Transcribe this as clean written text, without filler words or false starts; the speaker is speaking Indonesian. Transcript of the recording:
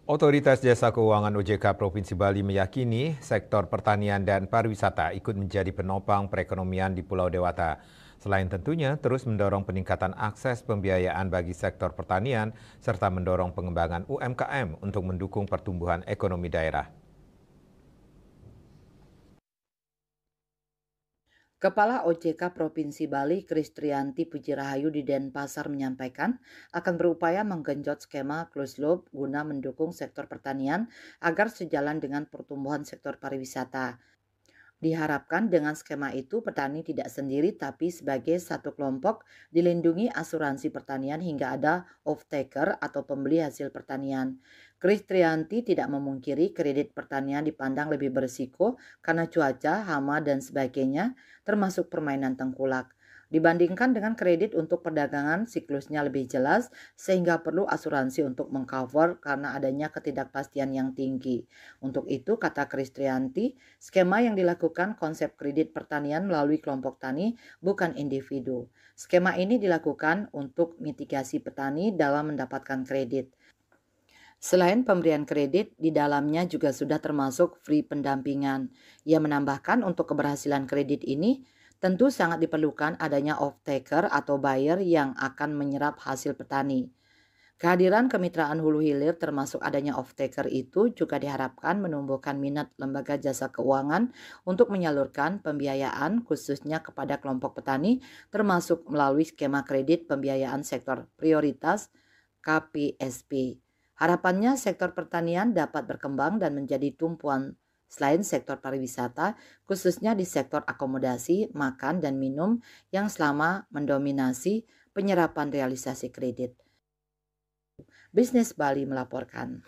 Otoritas Jasa Keuangan OJK Provinsi Bali meyakini sektor pertanian dan pariwisata ikut menjadi penopang perekonomian di Pulau Dewata. Selain tentunya terus mendorong peningkatan akses pembiayaan bagi sektor pertanian serta mendorong pengembangan UMKM untuk mendukung pertumbuhan ekonomi daerah. Kepala OJK Provinsi Bali, Kristrianti Pujirahayu di Denpasar menyampaikan akan berupaya menggenjot skema closed loop guna mendukung sektor pertanian agar sejalan dengan pertumbuhan sektor pariwisata. Diharapkan dengan skema itu petani tidak sendiri tapi sebagai satu kelompok dilindungi asuransi pertanian hingga ada off-taker atau pembeli hasil pertanian. Kristrianti tidak memungkiri kredit pertanian dipandang lebih berisiko karena cuaca, hama, dan sebagainya termasuk permainan tengkulak. Dibandingkan dengan kredit untuk perdagangan, siklusnya lebih jelas sehingga perlu asuransi untuk mengcover karena adanya ketidakpastian yang tinggi. Untuk itu, kata Kristrianti, skema yang dilakukan konsep kredit pertanian melalui kelompok tani bukan individu. Skema ini dilakukan untuk mitigasi petani dalam mendapatkan kredit. Selain pemberian kredit, di dalamnya juga sudah termasuk free pendampingan. Ia menambahkan untuk keberhasilan kredit ini, tentu sangat diperlukan adanya off-taker atau buyer yang akan menyerap hasil petani. Kehadiran kemitraan hulu hilir termasuk adanya off-taker itu juga diharapkan menumbuhkan minat lembaga jasa keuangan untuk menyalurkan pembiayaan khususnya kepada kelompok petani termasuk melalui skema kredit pembiayaan sektor prioritas KPSP. Harapannya sektor pertanian dapat berkembang dan menjadi tumpuan selain sektor pariwisata, khususnya di sektor akomodasi, makan, dan minum yang selama mendominasi penyerapan realisasi kredit. Bisnis Bali melaporkan.